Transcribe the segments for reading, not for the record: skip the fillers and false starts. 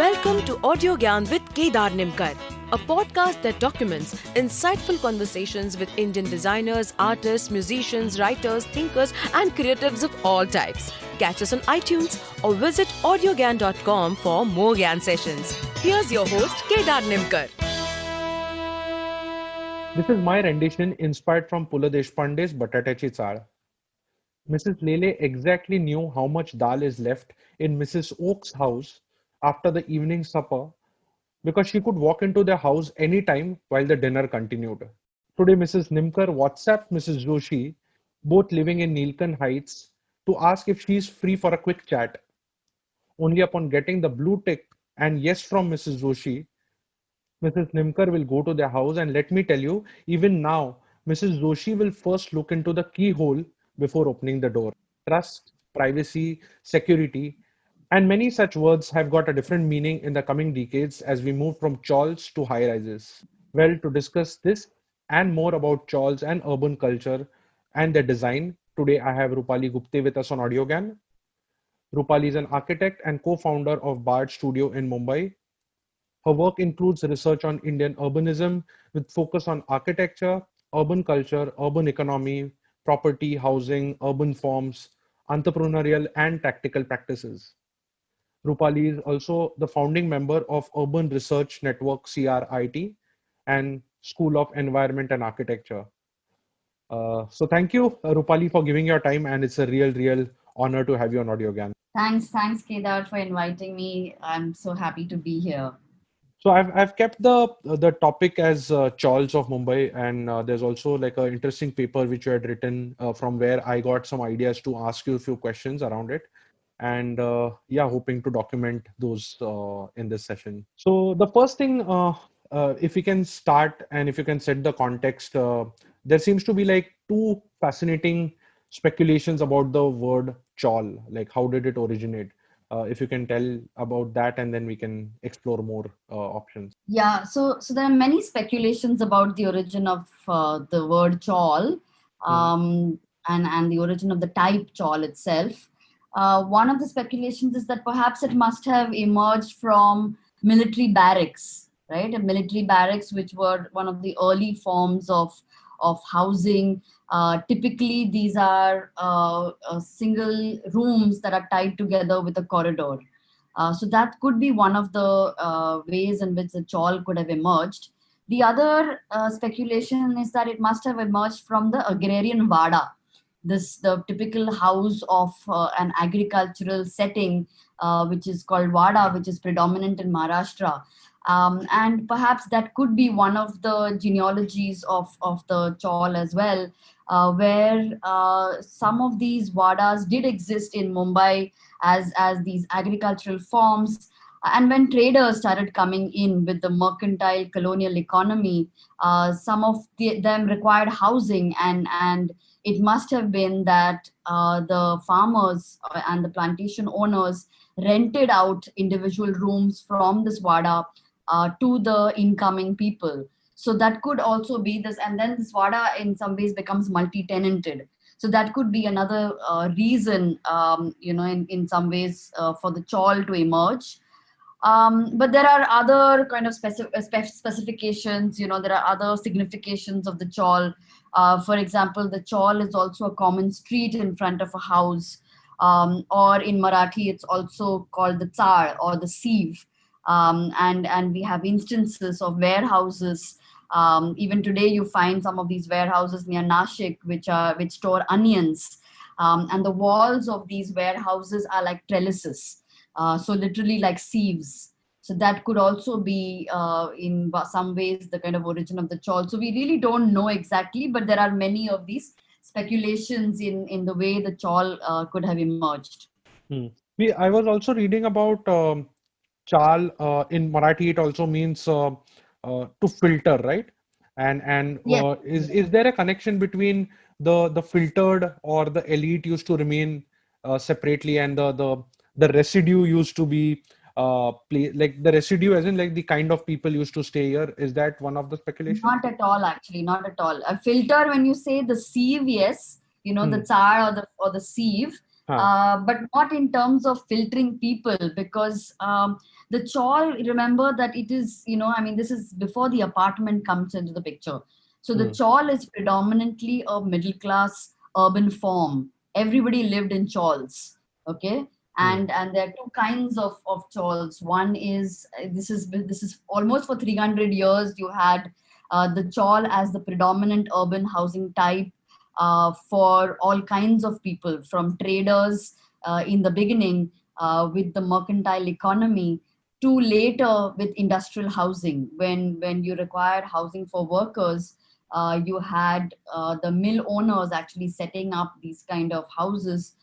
Welcome to Audiogyan with Kedar Nimkar, a podcast that documents insightful conversations with Indian designers, artists, musicians, writers, thinkers, and creatives of all types. Catch us on iTunes or visit audiogyan.com for more Gyan sessions. Here's your host, Kedar Nimkar. This is my rendition inspired from Pula Deshpande's Batatachi Chawl. Mrs. Lele exactly knew how much dal is left in Mrs. Oak's house after the evening supper because she could walk into their house anytime while the dinner continued. Today, Mrs. Nimkar WhatsApped Mrs. Joshi, both living in Neelkan Heights, to ask if she is free for a quick chat. Only upon getting the blue tick and yes from Mrs. Joshi, Mrs. Nimkar will go to their house, and let me tell you, even now, Mrs. Joshi will first look into the keyhole before opening the door. Trust, privacy, security, and many such words have got a different meaning in the coming decades as we move from chawls to high rises. Well, to discuss this and more about chawls and urban culture and their design, today I have Rupali Gupte with us on Audiogyan. Rupali is an architect and co-founder of Bard Studio in Mumbai. Her work includes research on Indian urbanism with focus on architecture, urban culture, urban economy, property, housing, urban forms, entrepreneurial and tactical practices. Rupali is also the founding member of Urban Research Network CRIT and School of Environment and Architecture. So thank you, Rupali, for giving your time, and it's a real honor to have you on Audiogyan. Thanks, Kedar, for inviting me. I'm so happy to be here. So I've kept the topic as Chawls of Mumbai, and there's also like an interesting paper which you had written from where I got some ideas to ask you a few questions around it, and hoping to document those in this session. So the first thing, if we can start and if you can set the context, there seems to be like two fascinating speculations about the word chawl, like how did it originate? If you can tell about that, and then we can explore more options. Yeah, so there are many speculations about the origin of the word chawl, and the origin of the type chawl itself. One of the speculations is that perhaps it must have emerged from military barracks, right? A military barracks, which were one of the early forms of housing. Typically, these are single rooms that are tied together with a corridor. So that could be one of the ways in which the chawl could have emerged. The other speculation is that it must have emerged from the agrarian vada, the typical house of an agricultural setting, which is called vada, which is predominant in Maharashtra. And perhaps that could be one of the genealogies of the chawl as well, where some of these vadas did exist in Mumbai as these agricultural forms. And when traders started coming in with the mercantile colonial economy, some of them required housing, and it must have been that the farmers and the plantation owners rented out individual rooms from this vada to the incoming people. So that could also be this, and then this vada in some ways becomes multi-tenanted. So that could be another reason, in some ways for the chawl to emerge. But there are other kind of specifications, there are other significations of the chawl. For example, the chawl is also a common street in front of a house, or in Marathi, it's also called the tsar or the sieve. And we have instances of warehouses. Even today, you find some of these warehouses near Nashik, which store onions, and the walls of these warehouses are like trellises, so literally like sieves. So that could also be, in some ways, the kind of origin of the chawl. So we really don't know exactly, but there are many of these speculations in the way the chawl could have emerged. I was also reading about chawl in Marathi. It also means to filter, right? And Yes. is there a connection between the filtered or the elite used to remain separately, and the residue used to be like the residue, as in like the kind of people used to stay here? Is that one of the speculations? Not at all, actually, not at all. A filter, when you say the sieve, yes, the tsar or the sieve, Huh. but not in terms of filtering people, because the chawl, remember that it is, this is before the apartment comes into the picture. So the Hmm. chawl is predominantly a middle class urban form. Everybody lived in chawls, okay? Hmm. And there are two kinds of chawls. One is, this is almost for 300 years you had the chawl as the predominant urban housing type for all kinds of people, from traders in the beginning with the mercantile economy, to later with industrial housing. When you required housing for workers, you had the mill owners actually setting up these kind of houses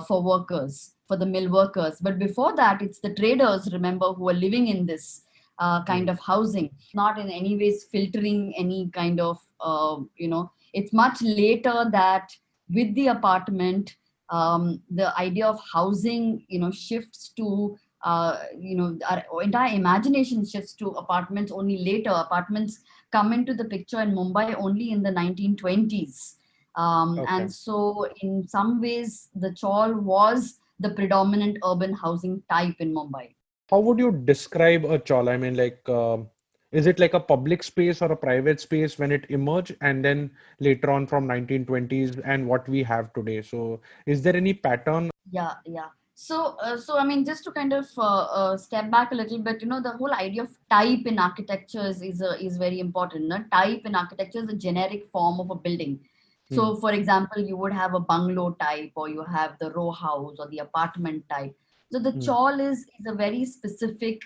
for workers, for the mill workers. But before that, it's the traders, remember, who are living in this Hmm. kind of housing, not in any ways filtering any kind of, it's much later that with the apartment, the idea of housing, shifts to, our entire imagination shifts to apartments only later. Apartments come into the picture in Mumbai only in the 1920s. Okay. And so, in some ways, the chawl was the predominant urban housing type in Mumbai. How would you describe a chawl? I mean, like, is it like a public space or a private space when it emerged, and then later on from 1920s and what we have today? So, is there any pattern? Yeah, yeah. So I mean, just to kind of step back a little bit, the whole idea of type in architecture is very important. No? Type in architecture is a generic form of a building. Hmm. So, for example, you would have a bungalow type, or you have the row house, or the apartment type. So the Hmm. chawl is a very specific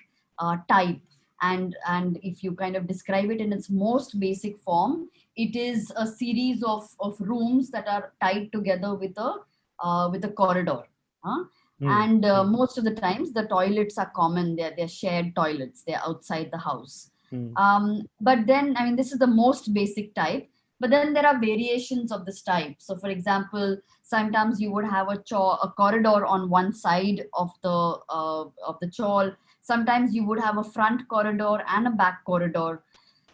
type, and if you kind of describe it in its most basic form, it is a series of rooms that are tied together with a corridor. Huh? Hmm. And Hmm. most of the times the toilets are common. They're shared toilets. They're outside the house. Hmm. But then, I mean, this is the most basic type. But then there are variations of this type. So, for example, sometimes you would have a corridor on one side of the chawl. Sometimes you would have a front corridor and a back corridor.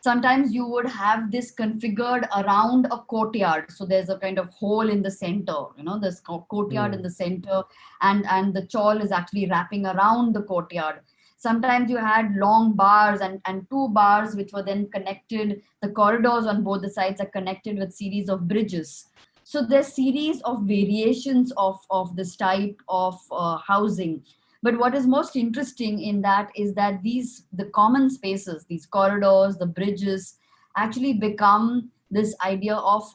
Sometimes you would have this configured around a courtyard, so there's a kind of hole in the center, this courtyard in Hmm. the center, and the chawl is actually wrapping around the courtyard. Sometimes you had long bars and two bars which were then connected. The corridors on both the sides are connected with series of bridges. So there's series of variations of this type of housing. But what is most interesting in that is that the common spaces, these corridors, the bridges, actually become this idea of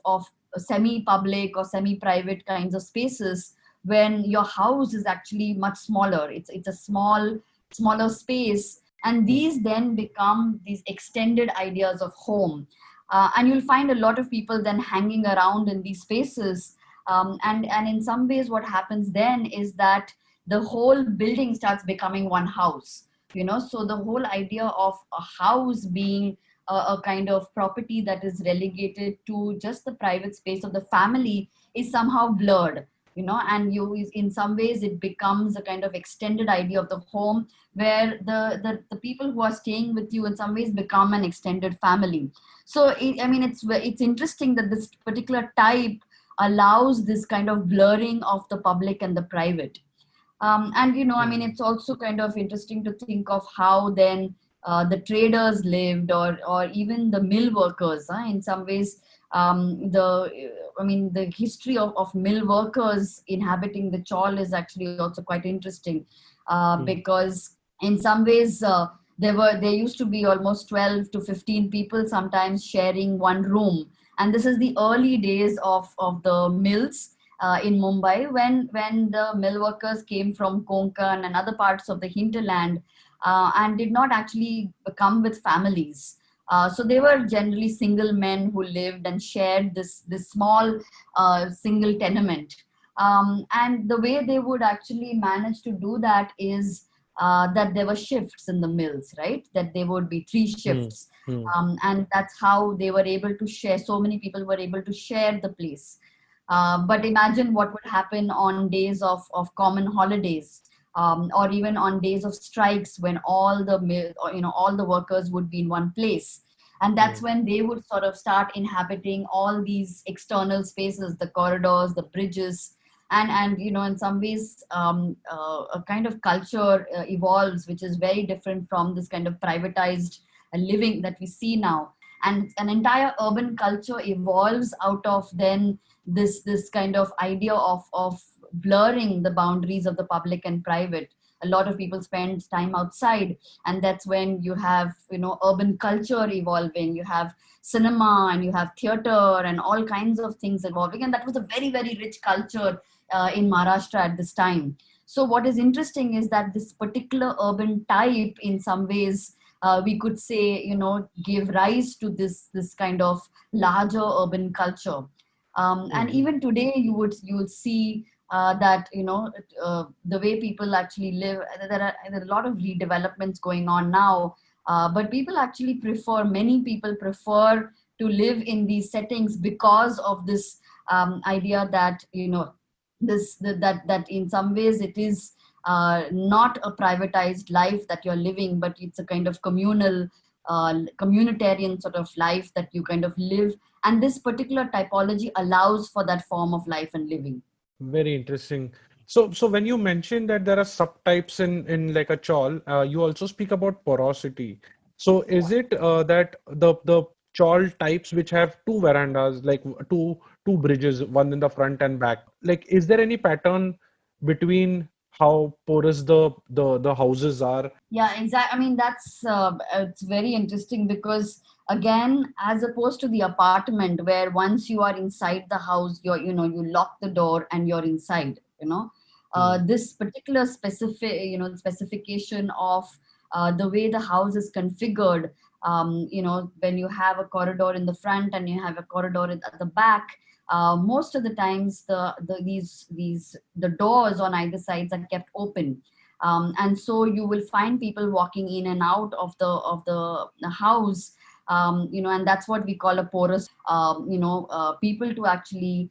semi-public or semi-private kinds of spaces when your house is actually much smaller. It's a smaller space, and Hmm. these then become these extended ideas of home. And you'll find a lot of people then hanging around in these spaces. And in some ways, what happens then is that the whole building starts becoming one house. So the whole idea of a house being a kind of property that is relegated to just the private space of the family is somehow blurred. And in some ways it becomes a kind of extended idea of the home, where the people who are staying with you in some ways become an extended family. So I mean, it's interesting that this particular type allows this kind of blurring of the public and the private. And I mean, Hmm. it's also kind of interesting to think of how then the traders lived, or even the mill workers. In some ways, the history of mill workers inhabiting the chawl is actually also quite interesting, Hmm. because in some ways there used to be almost 12 to 15 people sometimes sharing one room. And this is the early days of the mills in Mumbai, when the mill workers came from Konkan and other parts of the hinterland, and did not actually come with families. So they were generally single men who lived and shared this small single tenement. And the way they would actually manage to do that is that there were shifts in the mills, right? That there would be three Hmm. shifts. Hmm. And that's how they were able to share. So many people were able to share the place. But imagine what would happen on days of common holidays, or even on days of strikes, when all the workers would be in one place. And Hmm. that's when they would sort of start inhabiting all these external spaces, the corridors, the bridges. and in some ways a kind of culture evolves, which is very different from this kind of privatized living that we see now. And an entire urban culture evolves out of then this kind of idea of blurring the boundaries of the public and private. A lot of people spend time outside, and that's when you have urban culture evolving. You have cinema and you have theater and all kinds of things evolving, and that was a very, very rich culture in Maharashtra at this time. So what is interesting is that this particular urban type, in some ways, we could say, gave rise to this kind of larger urban culture. And even today, you would see that the way people actually live. There are a lot of redevelopments going on now, but many people prefer to live in these settings because of this idea that that in some ways it is not a privatized life that you're living, but it's a kind of communal, communitarian sort of life that you kind of live. And this particular typology allows for that form of life and living. Very interesting. So when you mentioned that there are subtypes in like a chawl, you also speak about porosity. So is it that the chawl types which have two verandas, like two bridges, one in the front and back, like is there any pattern between how porous the houses are? Yeah, exactly. I mean, that's it's very interesting because, again, as opposed to the apartment where once you are inside the house, you lock the door and you're inside. This particular specification of the way the house is configured. When you have a corridor in the front and you have a corridor at the back, most of the times the doors on either sides are kept open. And so you will find people walking in and out of the house, and that's what we call a porous. People to actually,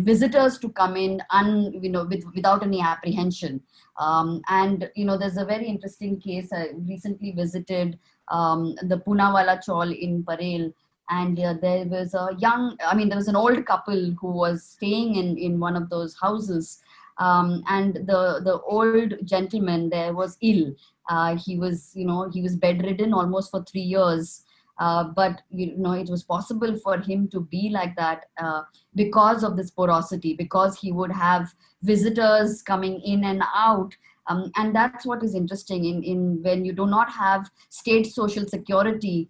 visitors to come in without any apprehension. And there's a very interesting case. I recently visited the Punawala Chawl in Parel. And there was there was an old couple who was staying in one of those houses. And the old gentleman there was ill. He was bedridden almost for 3 years. But it was possible for him to be like that because of this porosity, because he would have visitors coming in and out. And that's what is interesting in when you do not have state social security.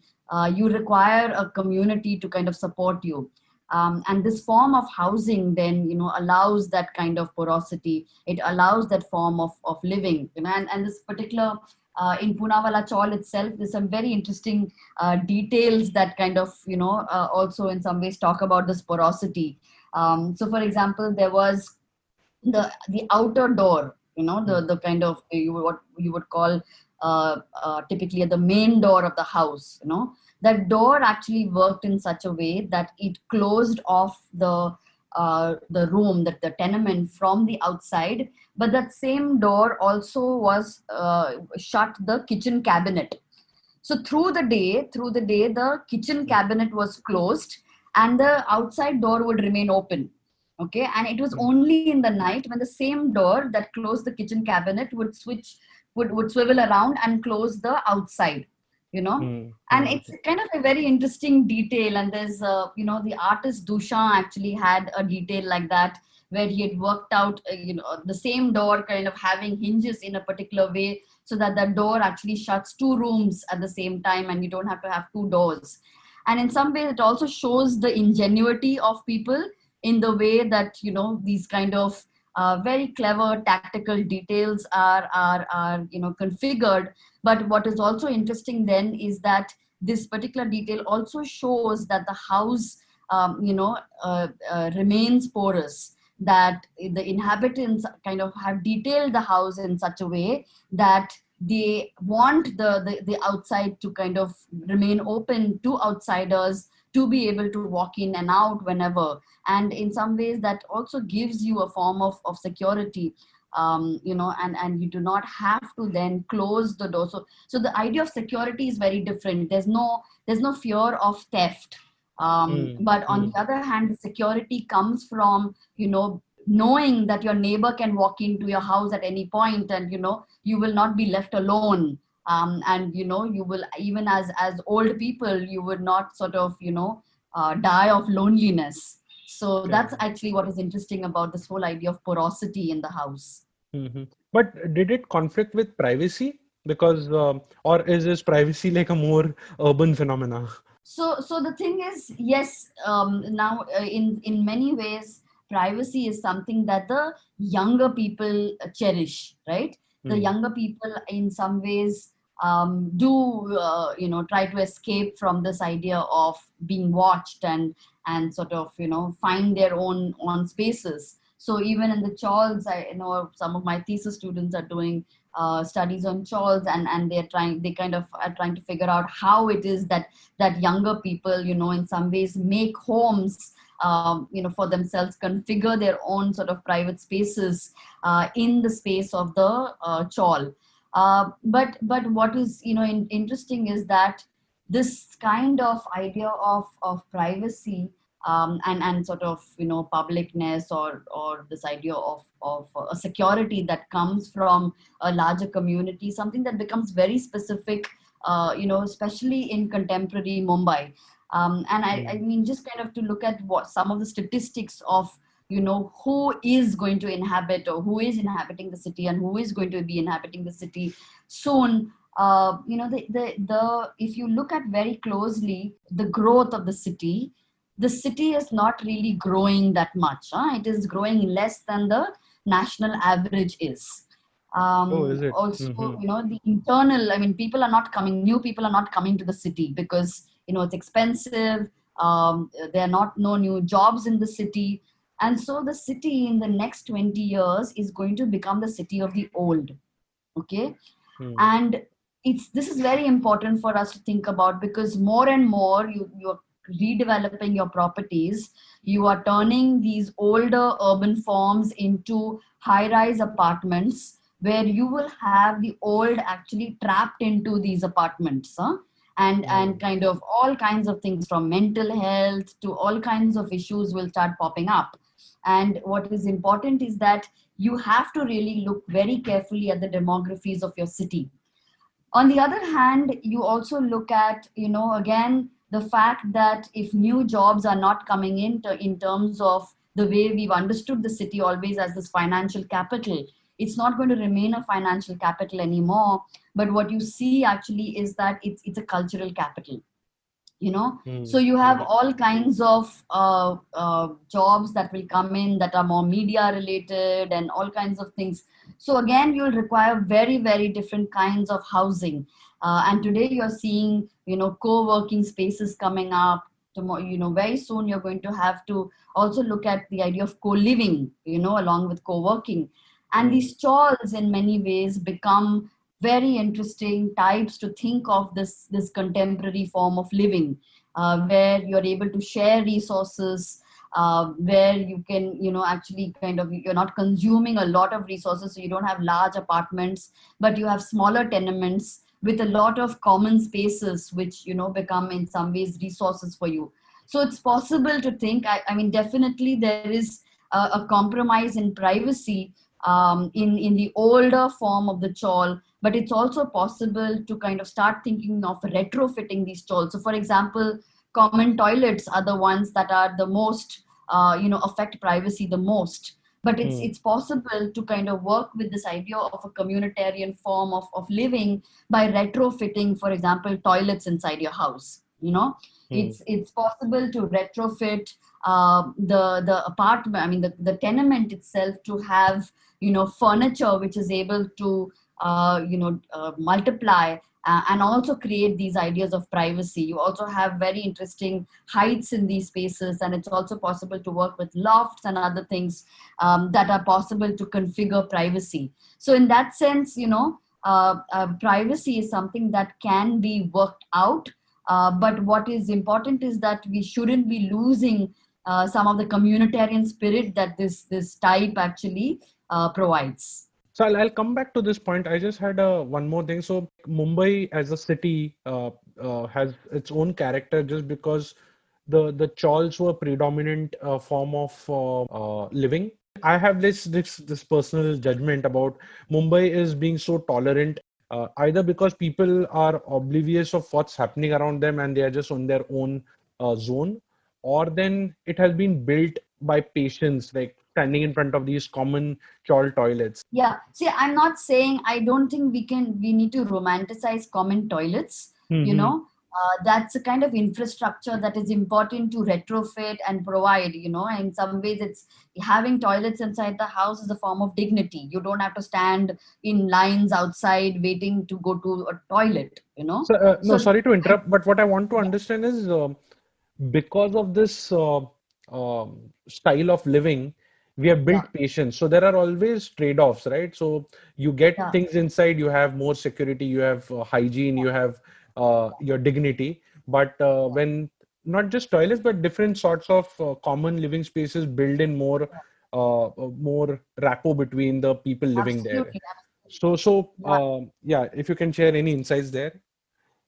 You require a community to kind of support you. And this form of housing then, allows that kind of porosity. It allows that form of living. And this particular, in Punawala Chawl itself, there's some very interesting details that kind of, also in some ways talk about this porosity. So for example, there was the outer door, the kind of, what you would call typically the main door of the house. That door actually worked in such a way that it closed off the room, that the tenement, from the outside. But that same door also was shut the kitchen cabinet. So through the day, the kitchen cabinet was closed and the outside door would remain open. Okay. And it was only in the night when the same door that closed the kitchen cabinet would swivel around and close the outside. And it's kind of a very interesting detail. And there's the artist Duchamp actually had a detail like that, where he had worked out the same door kind of having hinges in a particular way, so that the door actually shuts two rooms at the same time and you don't have to have two doors. And in some ways it also shows the ingenuity of people in the way that these kind of very clever tactical details are configured. But what is also interesting then is that this particular detail also shows that the house remains porous, that the inhabitants kind of have detailed the house in such a way that they want the outside to kind of remain open to outsiders to be able to walk in and out whenever. And in some ways that also gives you a form of security, and you do not have to then close the door. So the idea of security is very different. There's no fear of theft. But on the other hand, the security comes from, knowing that your neighbor can walk into your house at any point, and you will not be left alone. And you will, even as old people, you would not sort of die of loneliness. So that's Correct. actually what is interesting about this whole idea of porosity in the house. But did it conflict with privacy? Because, or is this privacy like a more urban phenomena? So the thing is, yes, now in many ways, privacy is something that the younger people cherish, right? The Hmm. younger people, in some ways, do try to escape from this idea of being watched, and sort of find their own spaces. So even in the Chawls, I know some of my thesis students are doing studies on Chawls, and they kind of are trying to figure out how it is that younger people, in some ways make homes, for themselves, configure their own sort of private spaces in the space of the chawl. But what is interesting is that this kind of idea of privacy, and sort of publicness, or this idea of a security that comes from a larger community, something that becomes very specific, especially in contemporary Mumbai. And I Hmm. mean, just kind of to look at what some of the statistics of, who is going to inhabit, or who is inhabiting the city, and who is going to be inhabiting the city soon. The if you look at very closely the growth of the city is not really growing that much. It is growing less than the national average is. Oh, is it? Also, the internal, I mean, new people are not coming to the city because it's expensive. There are not no new jobs in the city, and so the city in the next 20 years is going to become the city of the old. Okay. Hmm. And this is very important for us to think about, because more and more you're redeveloping your properties. You are turning these older urban forms into high rise apartments, where you will have the old actually trapped into these apartments, and Hmm. kind of all kinds of things, from mental health to all kinds of issues, will start popping up. And what is important is that you have to really look very carefully at the demographies of your city. On the other hand, you also look at, again, the fact that if new jobs are not coming in terms of the way we've understood the city always as this financial capital, it's not going to remain a financial capital anymore. But what you see actually is that it's a cultural capital. So Hmm. you have Hmm. all kinds of jobs that will come in that are more media related, and all kinds of things. So again, you'll require very, very different kinds of housing. And today you're seeing co-working spaces coming up. Tomorrow, very soon you're going to have to also look at the idea of co-living, along with co-working. And Hmm. these chawls in many ways become very interesting types to think of this contemporary form of living, where you're able to share resources, where you can actually kind of, you're not consuming a lot of resources, so you don't have large apartments, but you have smaller tenements with a lot of common spaces, which become in some ways resources for you. So it's possible to think, I mean, definitely there is a compromise in privacy, in the older form of the chawl, but it's also possible to kind of start thinking of retrofitting these stalls. So for example, common toilets are the ones that are the most affect privacy the most. But it's Hmm. it's possible to kind of work with this idea of a communitarian form of living by retrofitting, for example, toilets inside your house. Hmm. It's possible to retrofit the apartment, I mean the tenement itself, to have furniture which is able to multiply, and also create these ideas of privacy. You also have very interesting heights in these spaces, and it's also possible to work with lofts and other things that are possible to configure privacy. So in that sense, privacy is something that can be worked out. But what is important is that we shouldn't be losing some of the communitarian spirit that this type actually provides. So I'll come back to this point. I just had one more thing. So Mumbai as a city has its own character just because the chawls were predominant form of living. I have this personal judgment about Mumbai is being so tolerant, either because people are oblivious of what's happening around them and they are just on their own zone, or then it has been built by patients, like standing in front of these common chawl toilets. Yeah. See, I'm not saying, I don't think we need to romanticize common toilets. You Hmm. know, that's a kind of infrastructure that is important to retrofit and provide. In some ways, it's having toilets inside the house is a form of dignity. You don't have to stand in lines outside waiting to go to a toilet. So, no, So, sorry to I, interrupt, but what I want to understand is because of this style of living, we have yeah, built patience. So there are always trade-offs, right? So you get yeah, things inside, you have more security, you have hygiene, you have your dignity. But when not just toilets, but different sorts of common living spaces build in more rapport between the people living there. absolutely. Yeah. Yeah, if you can share any insights there.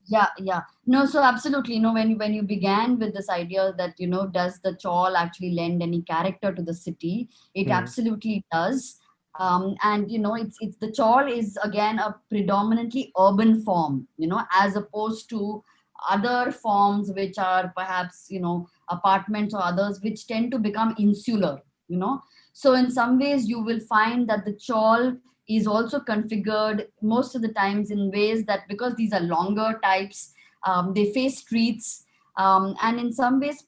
Yeah. No, so absolutely. When you began with this idea that, does the chawl actually lend any character to the city? It Hmm. absolutely does. And it's the chawl is again a predominantly urban form, as opposed to other forms which are perhaps, apartments or others which tend to become insular, you know. So in some ways you will find that the chawl is also configured most of the times in ways that, because these are longer types, they face streets, and in some ways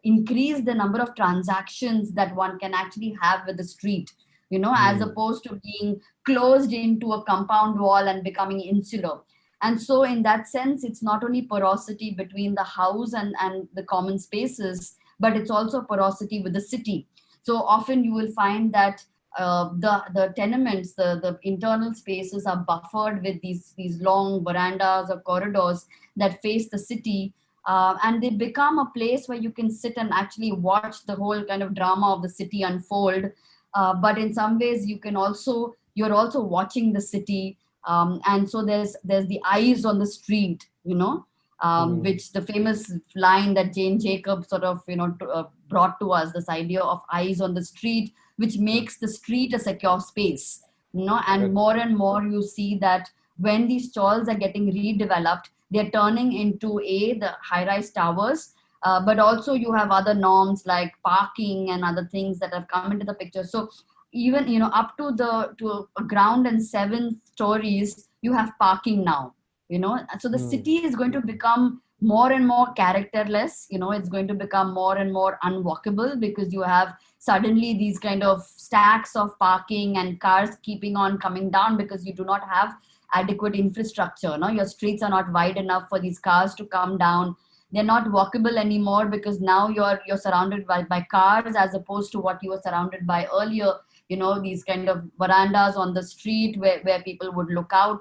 increase the number of transactions that one can actually have with the street, as Hmm. opposed to being closed into a compound wall and becoming insular. And so in that sense, it's not only porosity between the house and the common spaces, but it's also porosity with the city. So often you will find that the tenements, the internal spaces are buffered with these long verandas or corridors that face the city, and they become a place where you can sit and actually watch the whole kind of drama of the city unfold. But in some ways, you're also watching the city, and so there's the eyes on the street, Hmm. which the famous line that Jane Jacobs sort of brought to us, this idea of eyes on the street, which makes the street a secure space. And Correct. more and more you see that when these chawls are getting redeveloped, they're turning into the high-rise towers, but also you have other norms like parking and other things that have come into the picture. So even up to a ground and 7 stories, you have parking now. So the Hmm. city is going to become more and more characterless. It's going to become more and more unwalkable, because you have suddenly these kind of stacks of parking and cars keeping on coming down, because you do not have adequate infrastructure. No, your streets are not wide enough for these cars to come down. They're not walkable anymore, because now you're surrounded by cars, as opposed to what you were surrounded by earlier. These kind of verandas on the street where people would look out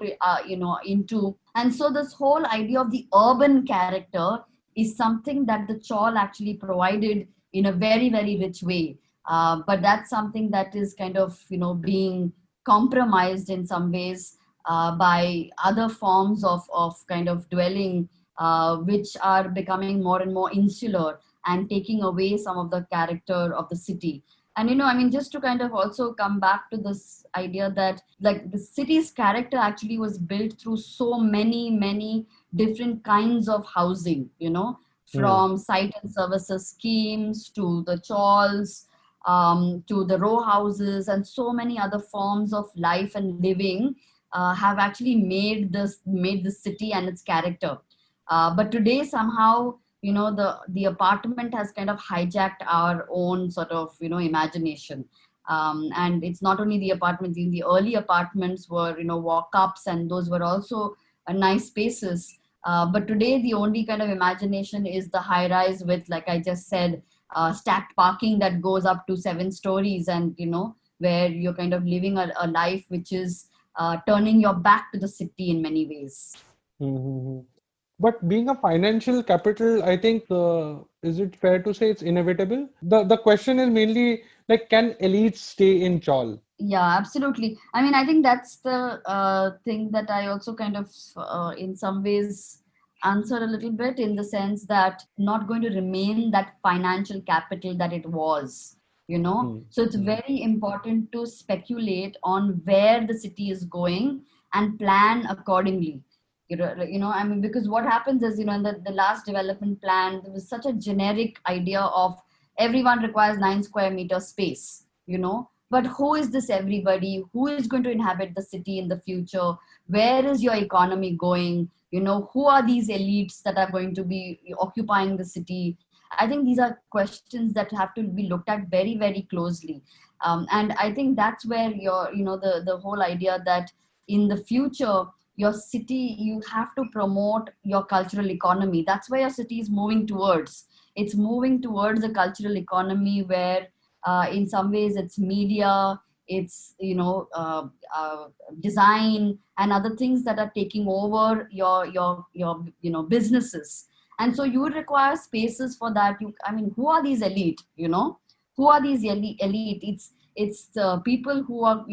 into. And so this whole idea of the urban character is something that the chawl actually provided in a very, very rich way. But that's something that is kind of being compromised in some ways by other forms of kind of dwelling, which are becoming more and more insular and taking away some of the character of the city. And I mean, just to kind of also come back to this idea that, like, the city's character actually was built through so many different kinds of housing, Hmm. from site and services schemes to the chawls, to the row houses, and so many other forms of life and living have actually made the city and its character. But today, somehow, the apartment has kind of hijacked our own sort of imagination. And it's not only the apartments. In the early apartments were walk-ups, and those were also nice spaces. But today the only kind of imagination is the high rise with, like I just said, stacked parking that goes up to 7 stories, and where you're kind of living a life which is turning your back to the city in many ways. Hmm. But being a financial capital, I think, is it fair to say it's inevitable? The question is mainly like, can elites stay in Chawl? Yeah, absolutely. I mean, I think that's the thing that I also kind of, in some ways, answer a little bit, in the sense that not going to remain that financial capital that it was. So it's very important to speculate on where the city is going and plan accordingly. I mean, because what happens is, in the last development plan, there was such a generic idea of everyone requires 9 square meter space, but who is this everybody? Who is going to inhabit the city in the future? Where is your economy going? Who are these elites that are going to be occupying the city? I think these are questions that have to be looked at very, very closely. And I think that's where the whole idea that in the future, your city, you have to promote your cultural economy. That's where your city is moving towards. It's moving towards a cultural economy where, in some ways, it's media, it's design and other things that are taking over your businesses. And so you would require spaces for that. I mean, who are these elite? Who are these elite? It's people who are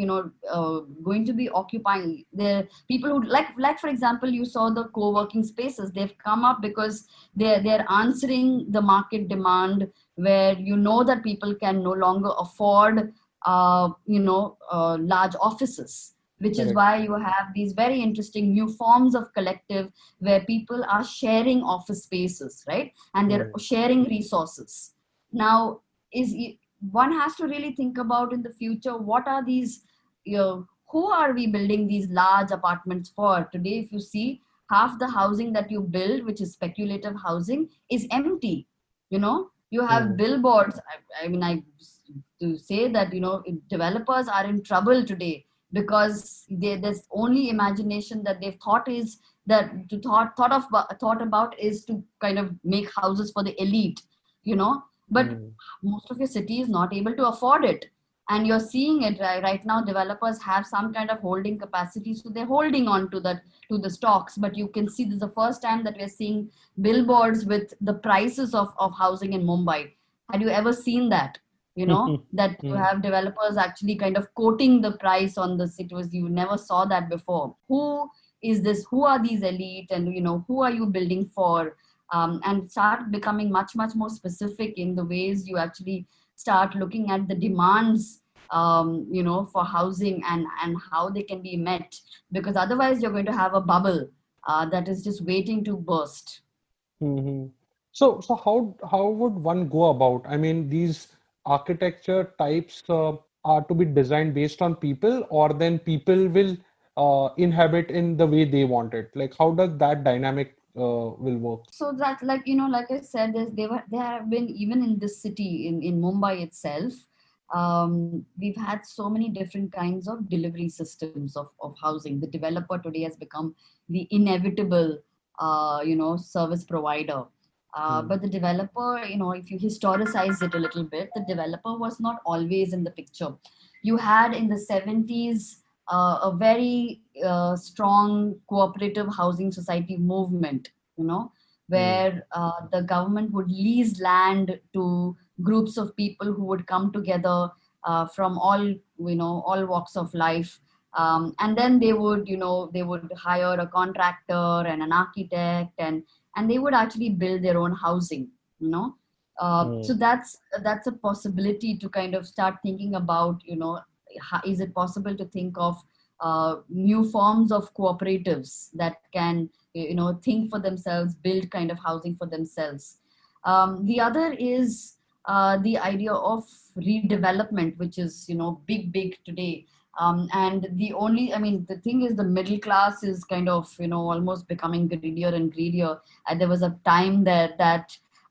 going to be occupying, the people who, like for example, you saw the co-working spaces. They've come up because they're answering the market demand, where that people can no longer afford large offices, which is why you have these very interesting new forms of collective where people are sharing office spaces, right? And they're sharing resources. Now, one has to really think about in the future, what are these, who are we building these large apartments for? Today, if you see, half the housing that you build, which is speculative housing, is empty. You have billboards. I mean, to say that, developers are in trouble today because there's only imagination that they've thought is that thought about is to kind of make houses for the elite, but most of your city is not able to afford it. And you're seeing it right now. Developers have some kind of holding capacity, so they're holding on to the stocks. But you can see this is the first time that we're seeing billboards with the prices of housing in Mumbai. Had you ever seen that? That you have developers actually kind of quoting the price on the cities. You never saw that before. Who is this? Who are these elite? And who are you building for? And start becoming much, much more specific in the ways you actually start looking at the demands, for housing and how they can be met. Because otherwise you're going to have a bubble that is just waiting to burst. So how would one go about? I mean, these architecture types are to be designed based on people, or then people will inhabit in the way they want it. Like, how does that dynamic will work? So that, like like I said, there have been, even in this city, in Mumbai itself, we've had so many different kinds of delivery systems of housing. The developer today has become the inevitable service provider. But the developer, if you historicize it a little bit, the developer was not always in the picture. You had in the 70s a very strong cooperative housing society movement, where the government would lease land to groups of people who would come together from all walks of life. And then they would hire a contractor and an architect, and they would actually build their own housing. So that's a possibility to kind of start thinking about, is it possible to think of new forms of cooperatives that can think for themselves, build kind of housing for themselves. The other is the idea of redevelopment, which is big today. And the thing is, the middle class is kind of almost becoming greedier and greedier. And there was a time that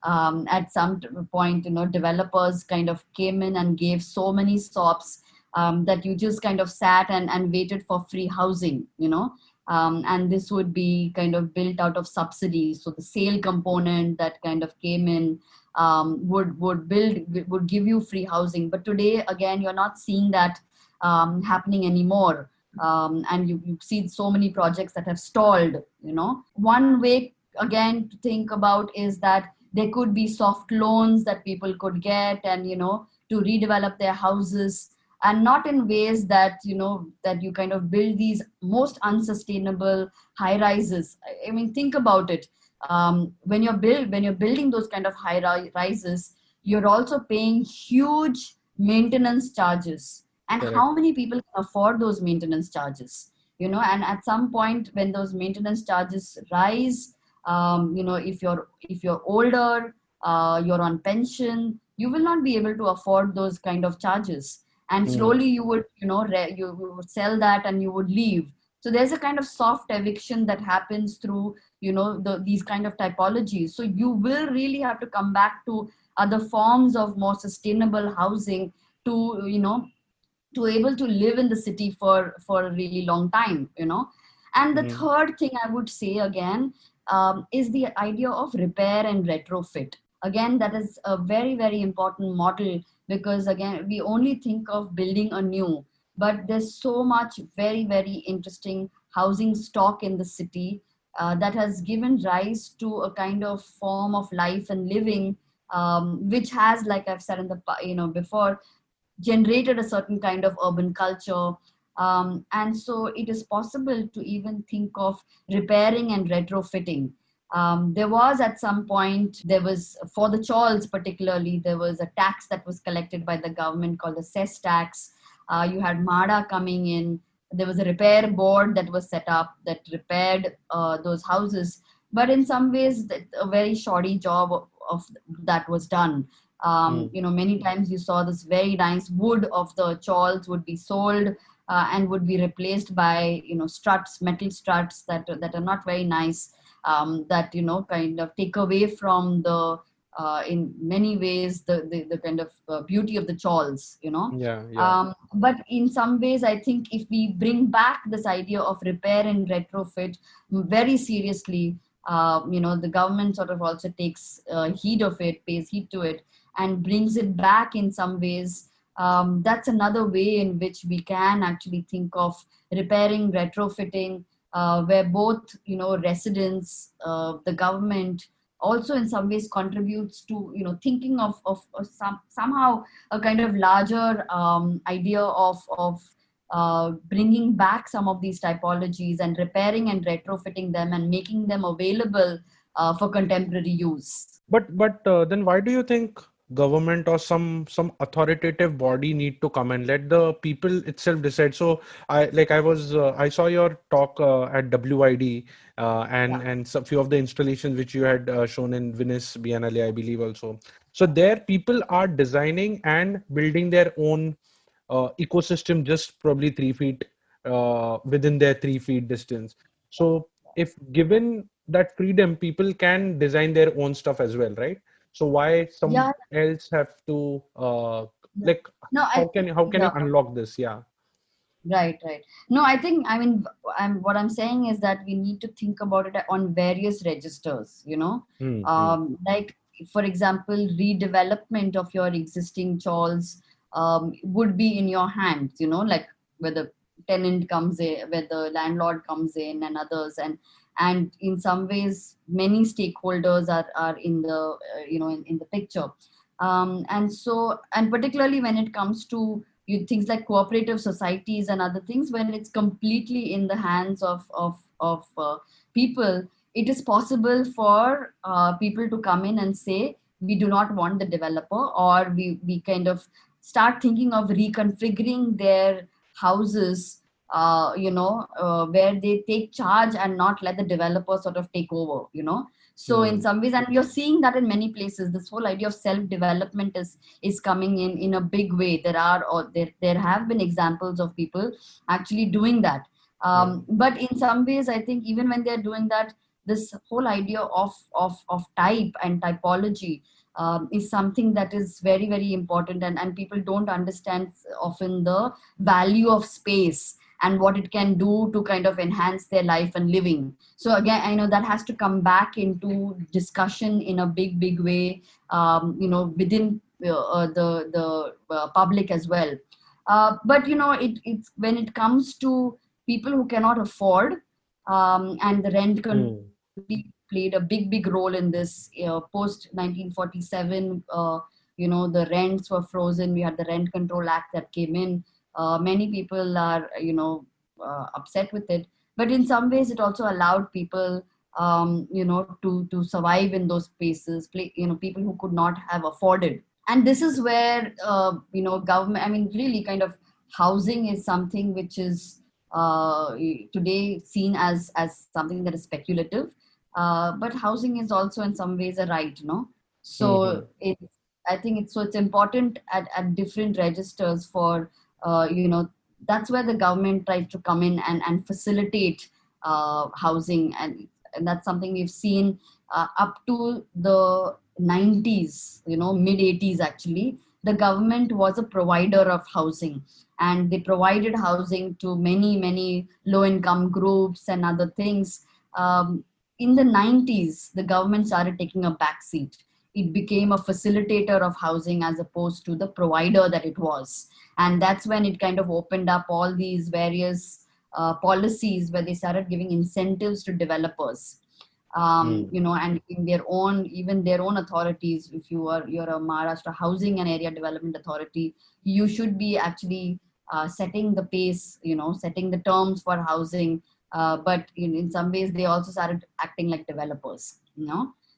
at some point developers kind of came in and gave so many SOPs that you just kind of sat and waited for free housing, and this would be kind of built out of subsidies. So the sale component that kind of came in would give you free housing. But today, again, you're not seeing that happening anymore. And you see so many projects that have stalled. One way, again, to think about is that there could be soft loans that people could get, and to redevelop their houses, and not in ways that that you kind of build these most unsustainable high rises. I mean, think about it. When you're building those kind of high rises, you're also paying huge maintenance charges, and Correct. how many people can afford those maintenance charges, and at some point when those maintenance charges rise, if you're older, you're on pension, you will not be able to afford those kind of charges, and Hmm. slowly you would you would sell that and you would leave. So there's a kind of soft eviction that happens through these kind of typologies. So you will really have to come back to other forms of more sustainable housing to to able to live in the city for a really long time. And the Hmm. third thing I would say again, is the idea of repair and retrofit. Again, that is a very very important model, because again we only think of building anew, but there's so much very very interesting housing stock in the city, that has given rise to a kind of form of life and living, which has, like I've said in the before, generated a certain kind of urban culture. And so it is possible to even think of repairing and retrofitting. There was at some point, there was, for the Chawls particularly, there was a tax that was collected by the government called the cess tax. You had MADA coming in. There was a repair board that was set up that repaired those houses. But in some ways, a very shoddy job of that was done. Hmm. Many times you saw this very nice wood of the chawls would be sold, and would be replaced by struts, metal struts that are not very nice, that kind of take away from the in many ways the kind of beauty of the chawls. Yeah, yeah. But in some ways, I think if we bring back this idea of repair and retrofit very seriously, the government sort of also takes heed of it, pays heed to it, and brings it back in some ways. That's another way in which we can actually think of repairing, retrofitting, where both residents, the government, also in some ways contributes to thinking of somehow a kind of larger idea of bringing back some of these typologies and repairing and retrofitting them and making them available for contemporary use. But then why do you think government or some authoritative body need to come and let the people itself decide? So I saw your talk at WID, Yeah. and some few of the installations which you had shown in Venice Biennale, I believe also. So there people are designing and building their own ecosystem just probably 3 feet within their 3 feet distance. So if given that freedom, people can design their own stuff as well, right? So why some Yeah. else have to like No, I how can you yeah. unlock this? Yeah. Right, right. No, I think, I mean, what I'm saying is that we need to think about it on various registers, Hmm. like, for example, redevelopment of your existing chawls would be in your hands, like where the tenant comes in, where the landlord comes in and others. And in some ways, many stakeholders are in the, in the picture. And so, and particularly when it comes to things like cooperative societies and other things, when it's completely in the hands of people, it is possible for people to come in and say we do not want the developer, or we kind of start thinking of reconfiguring their houses, where they take charge and not let the developer sort of take over. So in Hmm. some ways, and you're seeing that in many places, this whole idea of self development is coming in a big way. There have been examples of people actually doing that. Yeah. But in some ways, I think even when they're doing that, this whole idea of type and typology is something that is very very important, and people don't understand often the value of space and what it can do to kind of enhance their life and living. So again, I know that has to come back into discussion in a big way, within the public as well. But it's when it comes to people who cannot afford, and the rent control Hmm. played a big role in this. Post 1947, the rents were frozen. We had the Rent Control Act that came in. Many people are upset with it, but in some ways it also allowed people to survive in those spaces, people who could not have afforded. And this is where government, I mean, really kind of housing is something which is today seen as something that is speculative, but housing is also in some ways a right, Mm-hmm. so I think it's important at different registers for that's where the government tries to come in and facilitate housing, and that's something we've seen up to the 90s, mid 80s actually. The government was a provider of housing, and they provided housing to many low income groups and other things. In the 90s, the government started taking a back seat. It became a facilitator of housing as opposed to the provider that it was. And that's when it kind of opened up all these various policies where they started giving incentives to developers, and in their own, even their own authorities. If you're a Maharashtra Housing and Area Development Authority, you should be actually setting the pace, setting the terms for housing. But in some ways, they also started acting like developers.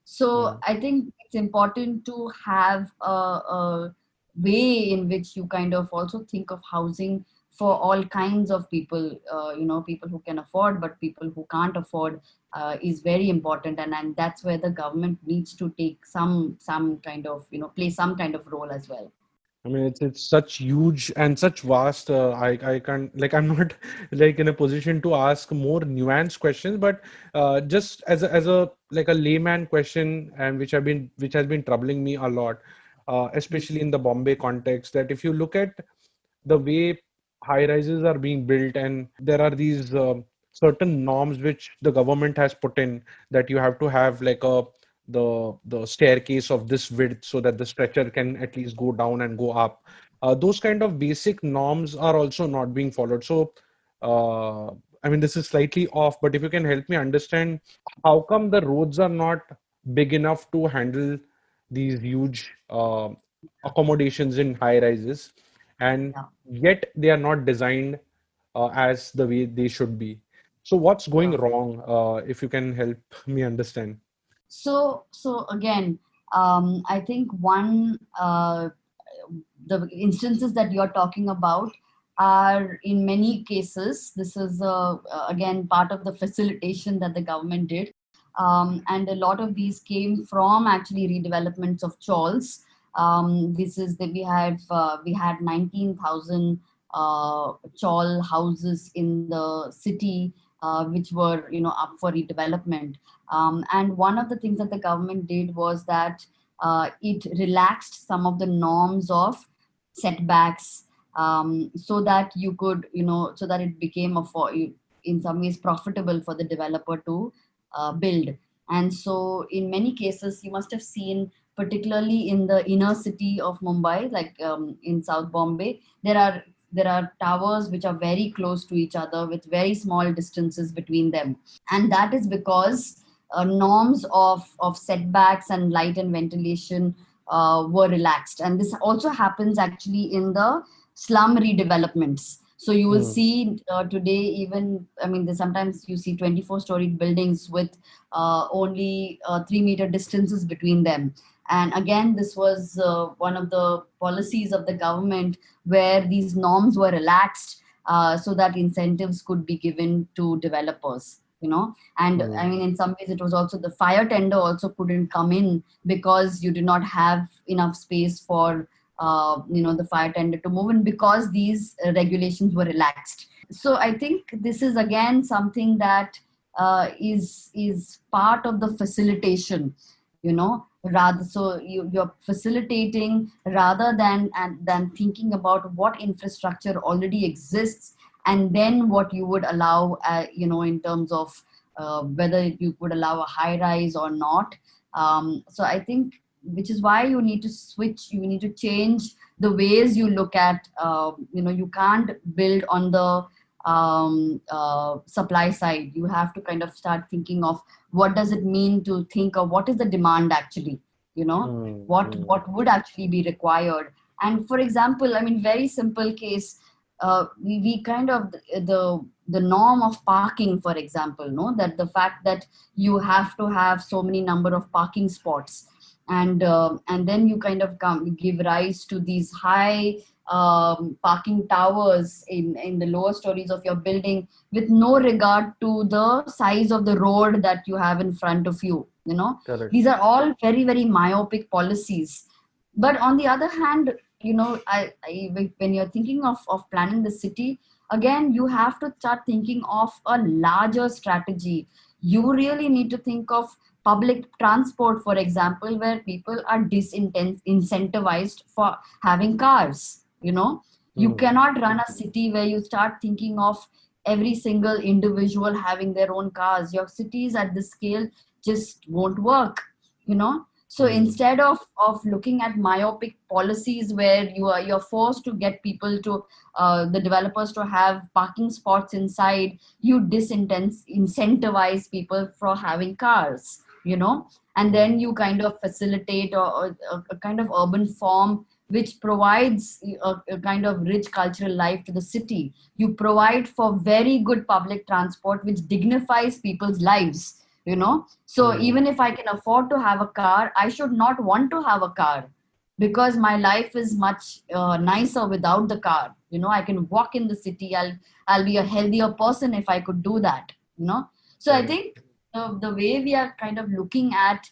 So I think it's important to have a way in which you kind of also think of housing for all kinds of people, people who can afford, but people who can't afford, is very important, and that's where the government needs to take some kind of, play some kind of role as well. I mean, it's such huge and such vast. I can't, like, I'm not like in a position to ask more nuanced questions, but just as a like a layman question, and which has been troubling me a lot, especially in the Bombay context. That if you look at the way high rises are being built, and there are these certain norms which the government has put in, that you have to have like the staircase of this width so that the stretcher can at least go down and go up. Those kind of basic norms are also not being followed. So uh, I mean, this is slightly off, but if you can help me understand, how come the roads are not big enough to handle these huge accommodations in high rises, and Yeah, yet they are not designed as the way they should be. So what's going sure. wrong? If you can help me understand. So again, I think one the instances that you're talking about are, in many cases, this is again part of the facilitation that the government did, and a lot of these came from actually redevelopments of chawls. This is that we had 19,000 chawl houses in the city, which were up for redevelopment. And one of the things that the government did was that it relaxed some of the norms of setbacks, so that you could, so that it became in some ways profitable for the developer to build. And so in many cases, you must have seen, particularly in the inner city of Mumbai, like in South Bombay, there are towers which are very close to each other with very small distances between them, and that is because norms of setbacks and light and ventilation were relaxed. And this also happens actually in the slum redevelopments. So you will Mm, see today, even, I mean, sometimes you see 24-storied buildings with only 3-meter distances between them. And again, this was one of the policies of the government, where these norms were relaxed, so that incentives could be given to developers. And I mm, mean, in some ways, it was also the fire tender also couldn't come in because you did not have enough space for the fire tender to move in, because these regulations were relaxed. So I think this is again something that is part of the facilitation, rather. So you're facilitating rather than thinking about what infrastructure already exists, and then what you would allow, in terms of whether you would allow a high rise or not. So I think, which is why you need to switch, you need to change the ways you look at, you can't build on the supply side. You have to kind of start thinking of what does it mean to think of what is the demand actually, you know mm, what mm, would actually be required. And for example, I mean, very simple case, we kind of, the norm of parking, for example, that the fact that you have to have so many number of parking spots, and then you kind of give rise to these high parking towers in the lower stories of your building, with no regard to the size of the road that you have in front of you. Correct. These are all very, very myopic policies. But on the other hand, when you're thinking of planning the city, again, you have to start thinking of a larger strategy. You really need to think of public transport, for example, where people are disincentivized for having cars. You Hmm. cannot run a city where you start thinking of every single individual having their own cars. Your cities at this scale just won't work. So Hmm. instead of looking at myopic policies where you're forced to get people to the developers to have parking spots inside, you incentivize people for having cars. And then Hmm. you kind of facilitate a kind of urban form which provides a kind of rich cultural life to the city. You provide for very good public transport which dignifies people's lives. So Hmm. even if I can afford to have a car, I should not want to have a car, because my life is much nicer without the car. I can walk in the city. I'll be a healthier person if I could do that. So I Correct. think the way we are kind of looking at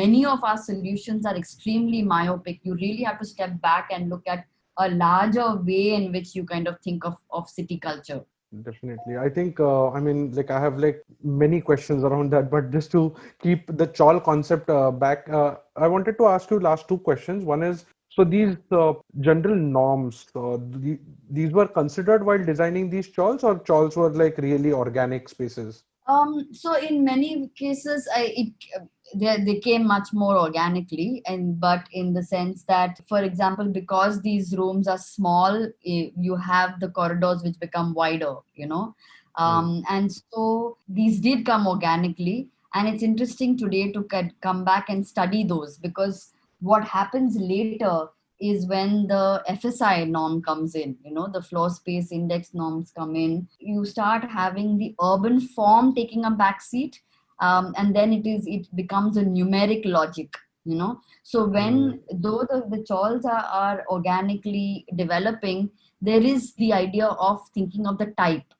many of our solutions are extremely myopic. You really have to step back and look at a larger way in which you kind of think of city culture. Definitely. I think, I mean, like I have like many questions around that, but just to keep the chawl concept back, I wanted to ask you last two questions. One is, so these general norms, these were considered while designing these chawls, or chawls were like really organic spaces? So in many cases, they came much more organically, and but in the sense that, for example, because these rooms are small, you have the corridors which become wider. Hmm. And so these did come organically, and it's interesting today to come back and study those, because what happens later is when the FSI norm comes in, the floor space index norms come in, you start having the urban form taking a back seat. And then it becomes a numeric logic. So Hmm. when though the chawls are organically developing, there is the idea of thinking of the type,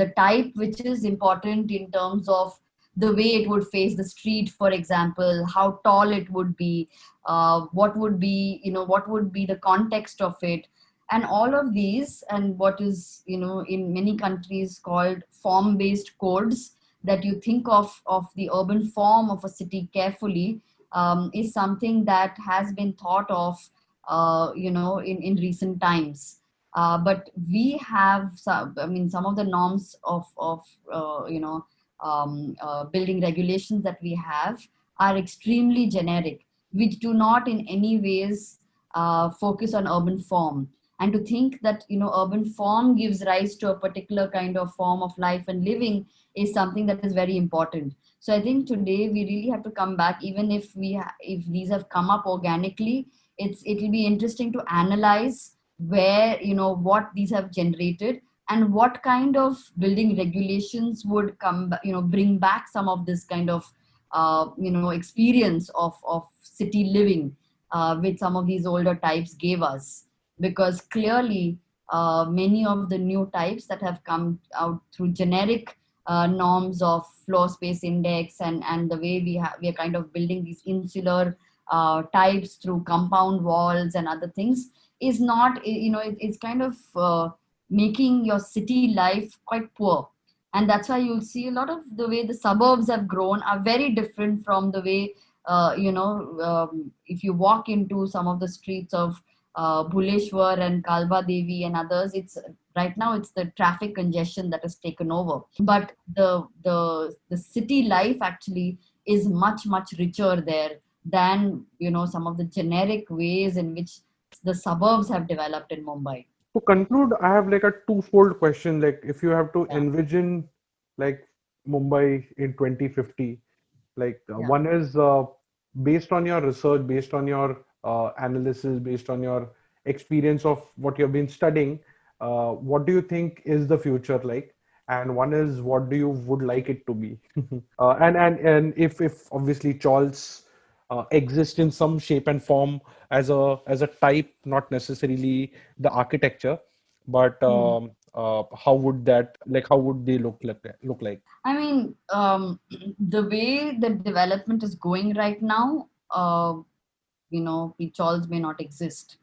the type which is important in terms of the way it would face the street, for example, how tall it would be, what would be the context of it, and all of these, and what is in many countries called form based codes, that you think of the urban form of a city carefully, is something that has been thought of in recent times. But we have some of the norms of building regulations that we have are extremely generic, which do not in any ways focus on urban form. And to think that urban form gives rise to a particular kind of form of life and living is something that is very important. So I think today we really have to come back, even if if these have come up organically, it'll be interesting to analyze where what these have generated, and what kind of building regulations would bring back some of this kind of experience of city living, which some of these older types gave us. Because clearly many of the new types that have come out through generic norms of floor space index, and the way we are kind of building these insular types through compound walls and other things, is not it's kind of making your city life quite poor. And that's why you'll see a lot of the way the suburbs have grown are very different from the way if you walk into some of the streets of Bhuleshwar and Kalba Devi and others, it's right now it's the traffic congestion that has taken over. But the city life actually is much richer there than some of the generic ways in which the suburbs have developed in Mumbai. To conclude, I have like a twofold question. Like, if you have to Yeah, envision like Mumbai in 2050, like yeah. one is based on your research, based on your analysis, based on your experience of what you've been studying, what do you think is the future like? And one is what do you would like it to be? And if obviously Charles exist in some shape and form as a type, not necessarily the architecture, but Hmm. how would they look like? I mean, the way the development is going right now, the chawls may not exist,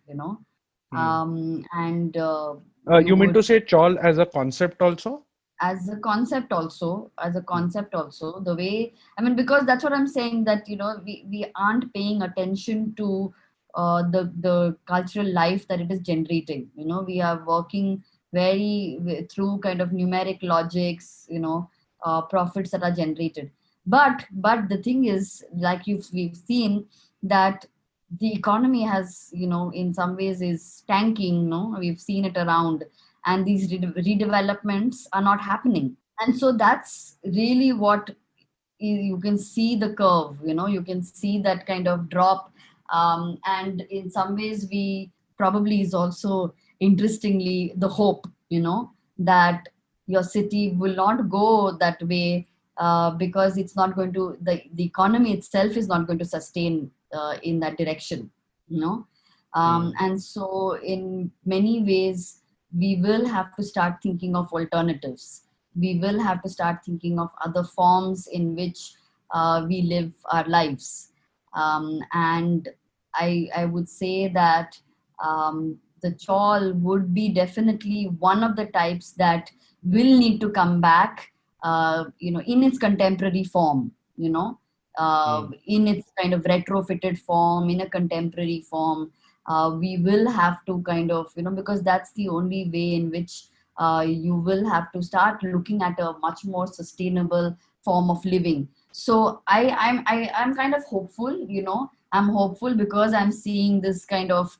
Hmm. and you You mean to would, say chawl as a concept also? as a concept also, Hmm. the way, I mean, because that's what I'm saying, that we aren't paying attention to the cultural life that it is generating. We are working through kind of numeric logics, profits that are generated. But the thing is, like we've seen that the economy has, in some ways is tanking. No, we've seen it around, and these redevelopments are not happening. And so that's really what you can see the curve. You can see that kind of drop. And in some ways, we probably is also, interestingly, the hope, that your city will not go that way, because it's not going to, the economy itself is not going to sustain in that direction, you know Hmm. and so in many ways we will have to start thinking of alternatives. We will have to start thinking of other forms in which we live our lives. And I would say that the chawl would be definitely one of the types that will need to come back, in its contemporary form, Hmm. in its kind of retrofitted form, in a contemporary form. We will have to kind of, because that's the only way in which you will have to start looking at a much more sustainable form of living. So I'm kind of hopeful. I'm hopeful because I'm seeing this kind of,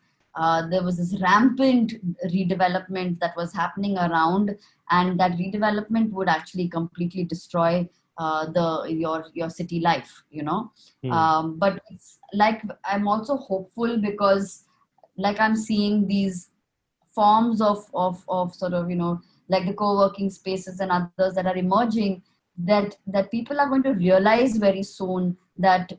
there was this rampant redevelopment that was happening around, and that redevelopment would actually completely destroy the your city life. Hmm. But it's like I'm also hopeful because, like, I'm seeing these forms of sort of, like the co-working spaces and others that are emerging, that people are going to realize very soon that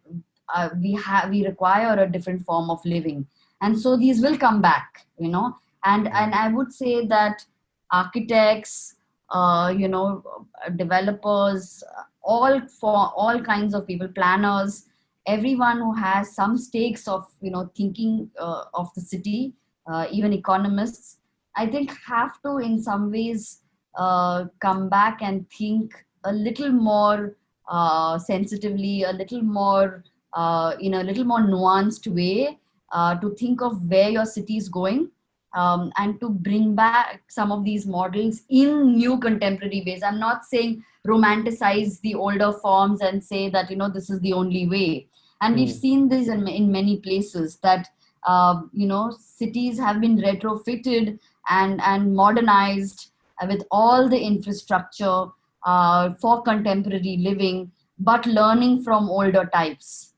we require a different form of living. And so these will come back, and I would say that architects, developers, all kinds of people, planners, everyone who has some stakes of, thinking of the city, even economists, I think have to, in some ways, come back and think a little more sensitively, a little more, in a little more nuanced way, to think of where your city is going, and to bring back some of these models in new contemporary ways. I'm not saying romanticize the older forms and say that, this is the only way. And we've Hmm. seen this in many places, that cities have been retrofitted and modernized with all the infrastructure for contemporary living, but learning from older types.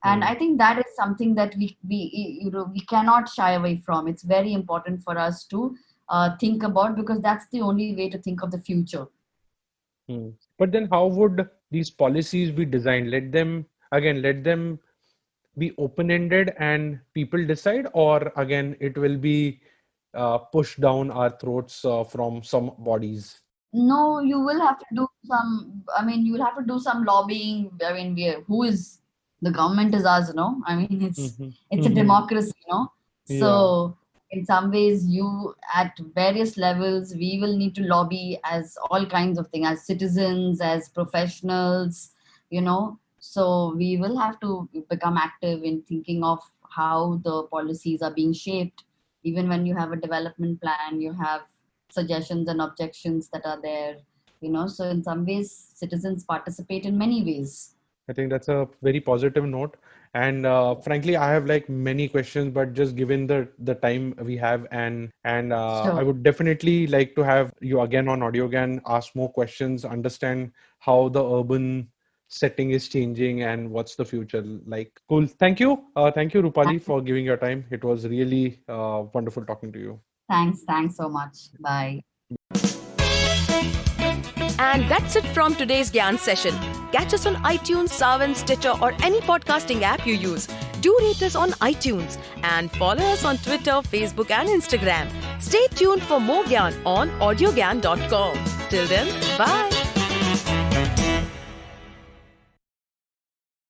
And Hmm. I think that is something that we cannot shy away from. It's very important for us to think about, because that's the only way to think of the future. Hmm. But then how would these policies be designed? Let them be open-ended and people decide, or again, it will be pushed down our throats from some bodies. No, you will have to do some. I mean, you will have to do some lobbying. I mean, who is the government is us, no? I mean, Mhm. it's a Mhm. democracy. Yeah, So in some ways, you at various levels, we will need to lobby as all kinds of things, as citizens, as professionals. So we will have to become active in thinking of how the policies are being shaped. Even when you have a development plan, you have suggestions and objections that are there. So in some ways citizens participate in many ways. I think that's a very positive note. And frankly, I have like many questions, but just given the time we have, and I Sure. would definitely like to have you again on Audiogan, ask more questions, understand how the urban setting is changing and what's the future like. Cool. Thank you, Rupali, for giving your time. It was really wonderful talking to you. Thanks so much. Bye. And And that's it from today's Gyan session. Catch us on iTunes, Savan, Stitcher, or any podcasting app you use. Do rate us on iTunes and follow us on Twitter, Facebook, and Instagram. Stay tuned for more Gyan on Audiogyan.com. Till then, bye.